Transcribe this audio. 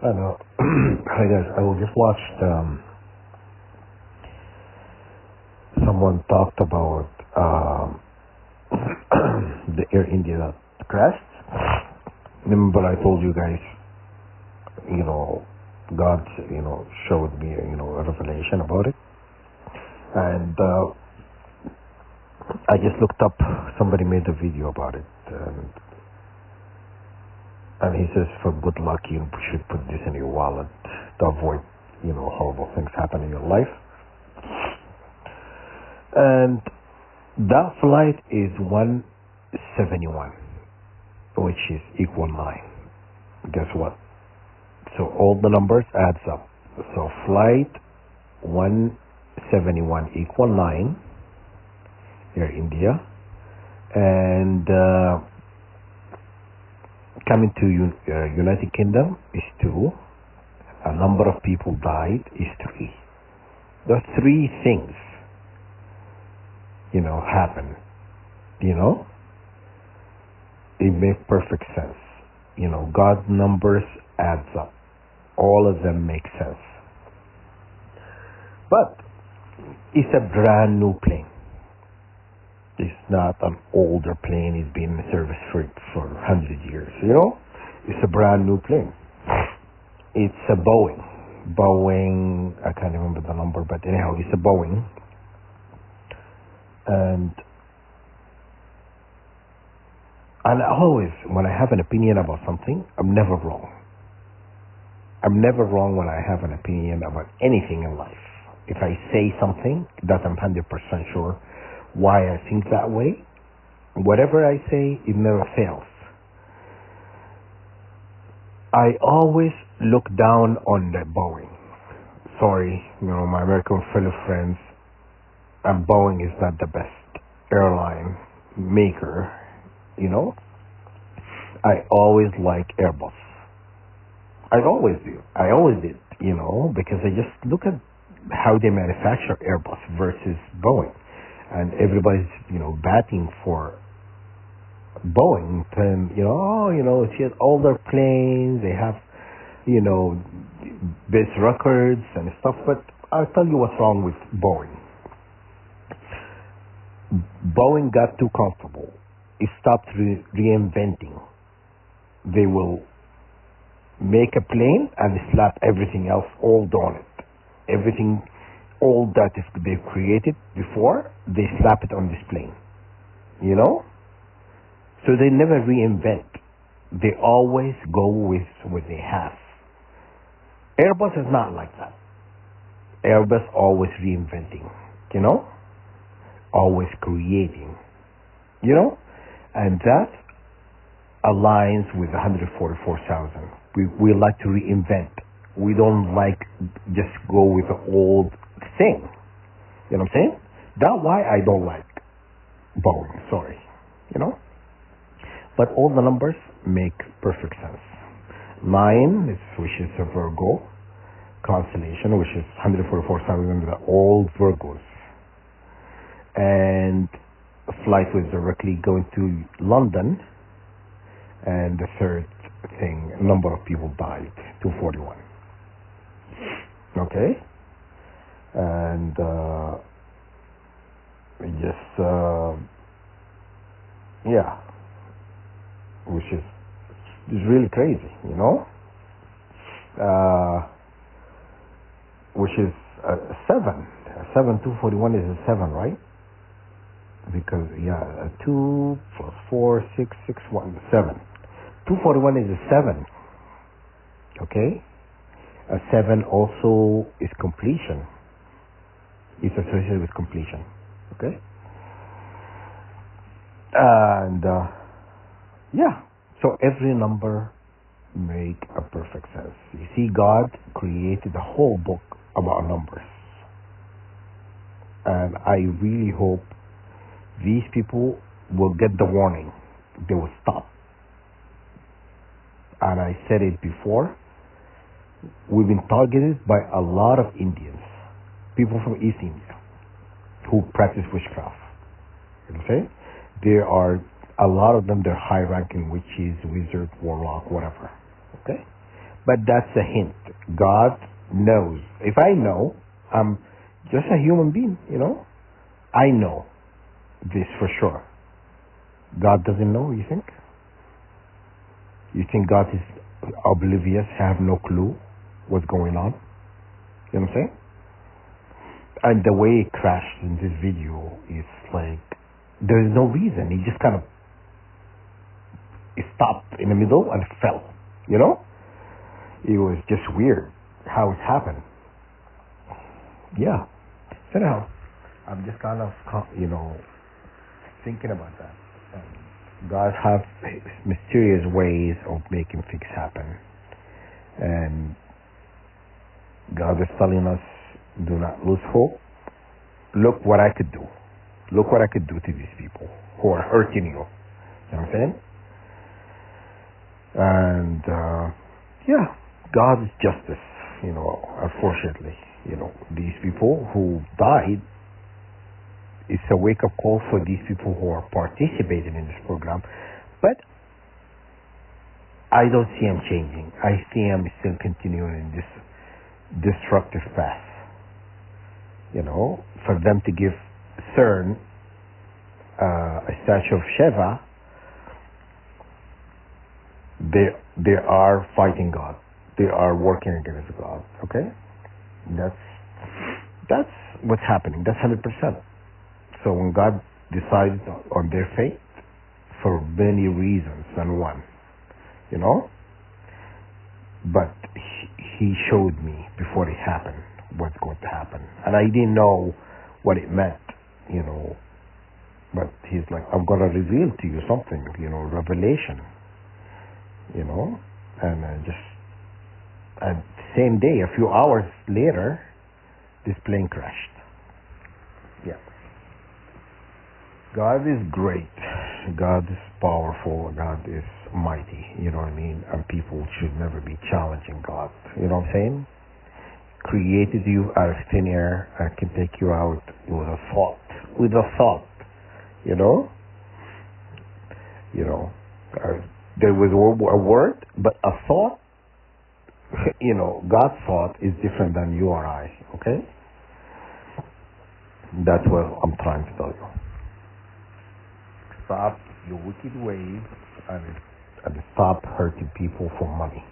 I know. Hi guys, I just watched someone talked about the Air India that crashed. Remember I told you guys, God, showed me, a revelation about it. And I just looked up, somebody made a video about it. And he says, for good luck, you should put this in your wallet to avoid, horrible things happen in your life. And that flight is 171, which is equal 9. Guess what? So all the numbers adds up. So flight 171 equal 9, Air India. And coming to United Kingdom is 2. A number of people died is 3. Those 3 things, happen. It makes perfect sense. God's numbers adds up. All of them make sense. But it's a brand new plane. It's not an older plane. It's been in service for 100 years. It's a brand new plane. It's a Boeing. I can't remember the number, but anyhow, it's a Boeing. And always, when I have an opinion about something, I'm never wrong. I'm never wrong when I have an opinion about anything in life. If I say something that I'm 100% sure why I think that way, whatever I say, it never fails. I always look down on the Boeing. Sorry, my American fellow friends, and Boeing is not the best airline maker, I always like Airbus. I always do. I always did, because I just look at how they manufacture Airbus versus Boeing. And everybody's, batting for Boeing. And, she has older planes. They have, best records and stuff. But I'll tell you what's wrong with Boeing. Boeing got too comfortable. It stopped reinventing. They will make a plane and slap everything else old on it. Everything old that they've created before, they slap it on this plane. So they never reinvent. They always go with what they have. Airbus is not like that. Airbus always reinventing, always creating, and that aligns with 144,000. We like to reinvent. We don't like just go with the old thing. You know what I'm saying? That's why I don't like Boeing. Sorry. But all the numbers make perfect sense. 9, which is a Virgo constellation, which is 144,000, the old Virgos. And a flight was directly going to London. And the third thing, a number of people died, 241. Okay? And which is really crazy, which is 7. 241 is a 7, right? Because 2 plus 4, 6, 6, 1, 7. 241 is a 7. Okay? A 7 also is completion. It's associated with completion. Okay? And so every number make a perfect sense. You see, God created a whole book about numbers. And I really hope these people will get the warning. They will stop. And I said it before, we've been targeted by a lot of Indians, people from East India, who practice witchcraft. Okay? There are a lot of them, they're high-ranking witches, wizards, warlock, whatever. Okay? But that's a hint. God knows. If I know, I'm just a human being, I know this for sure. God doesn't know, you think? You think God is oblivious, have no clue what's going on? You know what I'm saying? And the way it crashed in this video is like, there's no reason. He just kind of stopped in the middle and fell, It was just weird how it happened. Yeah. So now, I'm just kind of, thinking about that. God has mysterious ways of making things happen. And God is telling us, do not lose hope. Look what I could do. Look what I could do to these people who are hurting you. You know what I'm saying? And, God's justice, unfortunately, these people who died, it's a wake-up call for these people who are participating in this program. But I don't see them changing. I see them still continuing in this destructive path. For them to give CERN a statue of Sheva, they are fighting God. They are working against God. Okay, that's what's happening. That's 100%. So when God decides on their fate, for many reasons than one, but He showed me before it happened what's going to happen, and I didn't know what it meant, But He's like, I'm gonna reveal to you something, revelation, and the same day, a few hours later, this plane crashed. Yeah. God is great. God is powerful. God is mighty. You know what I mean? And people should never be challenging God. You know what I'm saying? Created you out of thin air and can take you out with a thought. With a thought. There was a word, but a thought, God's thought is different than you or I. Okay? That's what I'm trying to tell you. Stop your wicked ways and stop hurting people for money.